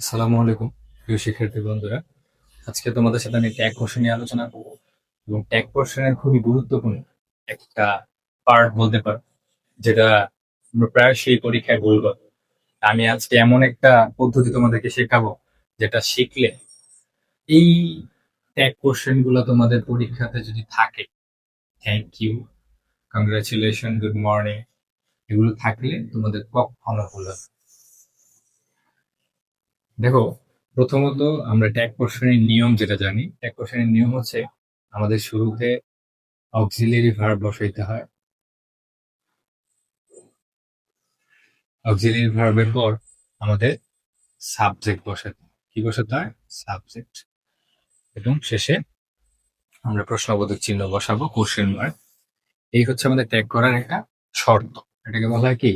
আসসালামু আলাইকুম প্রিয় শিক্ষার্থী বন্ধুরা। আজকে তোমাদের সাথে আমি ট্যাগ কোশ্চেন নিয়ে আলোচনা করব এবং ট্যাগ কোশ্চেনের খুবই গুরুত্বপূর্ণ একটা পার্ট বলতে পারো, যেটা আমরা প্রায়শই পরীক্ষায় ভুল করি। আমি আজকে এমন একটা পদ্ধতি তোমাদেরকে শেখাবো, যেটা শিখলে এই ট্যাগ কোশ্চেন গুলো তোমাদের পরীক্ষাতে যদি থাকে, thank you, congratulation, good morning, এগুলো থাকলে তোমাদের কখনো ভুল হবে না। দেখো, প্রথমত আমরা ট্যাগ কোশ্চেনের নিয়ম যেটা জানি, ট্যাগ কোশ্চেনের নিয়ম হচ্ছে আমাদের শুরুতে অক্সিলিয়ারি ভার্ব বসাইতে হয়। অক্সিলিয়ারি ভার্বের পর আমাদের সাবজেক্ট বসাতে হয়। কি বসাতে হয়? সাবজেক্ট। এবং শেষে আমরা প্রশ্নবোধক চিহ্ন বসাবো, কোশ্চেন মার্ক। এই হচ্ছে আমাদের ট্যাগ করার একটা শর্ত। এটাকে বলা হয় কি?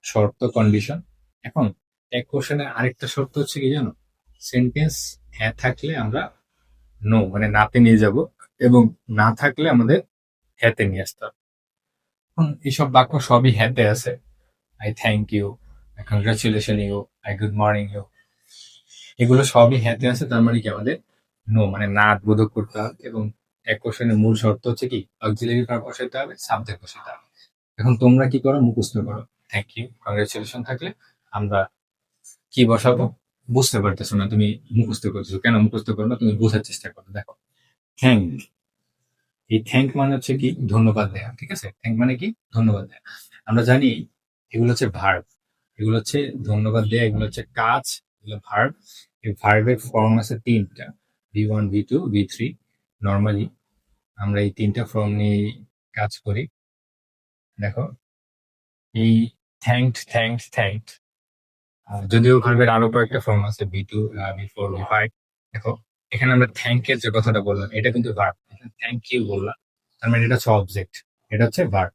শর্ত, কন্ডিশন। এখন ট্যাগ কোশ্চেনের আরেকটা শর্ত হচ্ছে কি জানো? সেন্টেন্স হ্যাঁ থাকলে আমরা নো মানে নাতে নিয়ে যাব, এবং না থাকলে আমাদের হ্যাতে নিয়ে আসতে হবে। এখন এইসব বাক্য সবই হ্যাতে আছে। I thank you, I congratulation you, I good morning you, এগুলো সবই হ্যাতে আছে। তার মানে কি আমাদের নো মানে না বোধক করতে হবে। এবং এক কোশ্চেনের মূল শর্ত হচ্ছে কি? অক্সিলারি ভার্ব বসাইতে হবে, সাবজেক্ট বসাইতে হবে। এখন তোমরা কি করো? মুখস্থ করো। থ্যাংক ইউ, কংগ্রাচুলেশন থাকলে আমরা কি বসাবো বুঝতে পারতেছো না, তুমি মুখস্থ করতেছো। কেন মুখস্থ করো না? তুমি বোঝার চেষ্টা করো। দেখো, থ্যাংক, এই থ্যাংক মানে হচ্ছে কি? ধন্যবাদ দেয়া। ঠিক আছে? থ্যাংক মানে কি? ধন্যবাদ দেয়া। আমরা জানি এগুলো হচ্ছে ভার্ব, এগুলো হচ্ছে ধন্যবাদ দেয়া, এগুলো হচ্ছে কাজ, এগুলো ভার্ব। এই ভার্বের ফর্ম আছে তিনটা: V1, V2, V3। নর্মালি আমরা এই তিনটা ফর্ম নিয়ে কাজ করি। দেখো, এই থ্যাঙ্কড, যদিও ভার্বের আরো কয়েকটা ফর্ম আছে, V2, V4, V5। দেখো, এখানে আমরা থ্যাংক এর যে কথাটা বললাম, এটা কিন্তু ভার্ব। থ্যাংক ইউ বললাম, তার মানে এটা হচ্ছে অবজেক্ট, এটা হচ্ছে ভার্ব।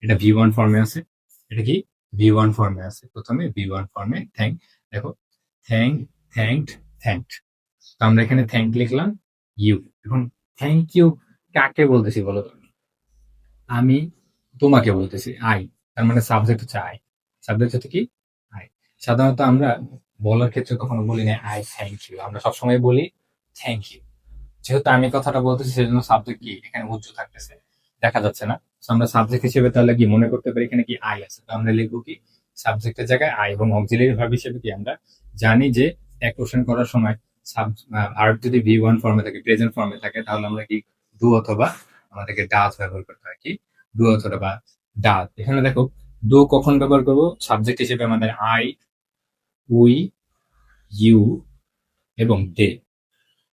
এটা V1 ফর্মে আছে। এটা কি? V1 ফর্মে আছে। প্রথমে V1 ফর্মে থ্যাংক। দেখো, থ্যাংক, থ্যাংকড, থ্যাংকড। তো আমরা এখানে থ্যাংক লিখলাম, ইউ। এখন থ্যাংক ইউ কাকে বলতেছি বলো তো? আমি তোমাকে বলতেছি, আই। তার মানে সাবজেক্ট হচ্ছে আই। সাবজেক্ট হচ্ছে কি? আই। সাধারণত আমরা বলার ক্ষেত্রে কখনো বলি না আই থ্যাংক ইউ, আমরা সবসময় বলি থ্যাংক ইউ। যেহেতু আমি কথাটা বলতেছি, সেজন্য সাবজেক্ট কি এখানে উজ্জ্ব থাকতেছে, দেখা যাচ্ছে না। So আমরা সাবজেক্ট হিসেবে তাহলে কি মনে করতে পারি এখানে কি আই আছে, তো আমরা লিখবো কি? সাবজেক্টের জায়গায় আই। এবং অক্সিলারি ভার্ব হিসেবে কি আমরা জানি যে এক কোশ্চেন করার সময় ভার্ব যদি V1 ফর্মে থাকে, প্রেজেন্ট ফর্মে থাকে, তাহলে আমরা কি ডু অথবা আমাদেরকে ডাজ ব্যবহার করতে হয়। কি? ডু অথবা ডাজ। এখানে দেখো, ডু কখন ব্যবহার করবো? সাবজেক্ট হিসেবে আমাদের আই, উই, ইউ এবং দে,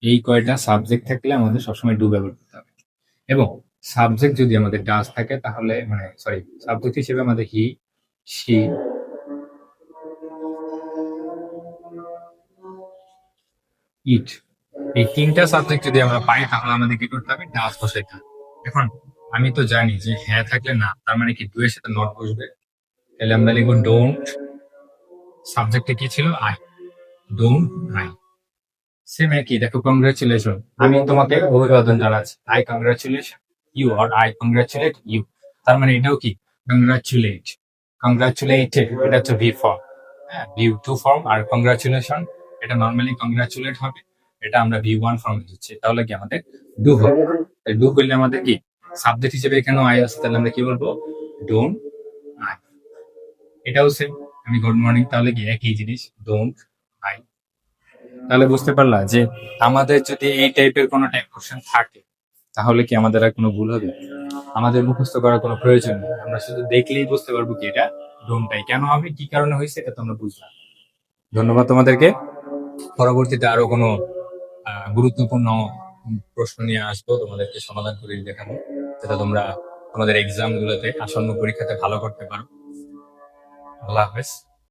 এই কয়টা সাবজেক্ট থাকলে আমাদের সবসময় ডু ব্যবহার করতে হবে। এবং সাবজেক্ট যদি আমাদের ডাজ থাকে, তাহলে মানে সরি, সাবজেক্ট হিসেবে আমাদের হি, শি, ইট, এই তিনটা সাবজেক্ট যদি আমরা পাই, তাহলে আমাদের কি করতে হবে? ডাজ বসাইতে হবে। এখন আমি তো জানি যে হ্যাঁ থাকলে না, তার মানে কি ডু এর সাথে নট বসবে। তাহলে আমরা লিখবো ডোন্ট, সাবজেক্টে কি ছিল? I, don't I. সেম একই। দেখো, কংগ্রাচুলেশন, আমি তোমাকে অভিবাদন জানাচ্ছি, আই কংগ্রাচুলেশন ইউ, আর আই কংগ্রাচুলেট ইউ। তার মানে এটাও কি? কংগ্রাচুলেট, কংগ্রাচুলেটেড, এটা হচ্ছে ভি ফর্ম। হ্যাঁ, V2 ফর্ম। আর কংগ্রাচুলেশন, এটা নর্মালি কংগ্রাচুলেট হবে, এটা আমরা V1 ফর্মে দিচ্ছি। তাহলে কি আমাদের ডু হবে। ডু করলে আমাদের কি? সাবজেক্ট হিসেবে এখানেও আই আছে, তাহলে আমরা কি বলবো? Don't I. এটাও সেম, আমি গুড মর্নিং, তাহলে কি একই জিনিস, ডোন্ট আই। তাহলে বুঝতে পারলা যে আমাদের যদি এই টাইপের কোনো টাইপ কোশ্চেন থাকে, তাহলে কি আমাদের আর কোনো ভুল হবে? আমাদের মুখস্থ করার কোনো প্রয়োজন নেই, আমরা শুধু দেখলেই বুঝতে পারবো কি এটা ডোনটাই কেন হবে, কি কারণে হয়েছে, এটা তো আমরা বুঝলাম। ধন্যবাদ তোমাদেরকে। পরবর্তীতে আরো কোনো গুরুত্বপূর্ণ প্রশ্ন নিয়ে আসবো, তোমাদেরকে সমাধান করে দেখাবো, যেটা তোমরা তোমাদের এক্সাম গুলোতে, আসন্ন পরীক্ষাতে ভালো করতে পারো। আল্লাহ হাফেজ।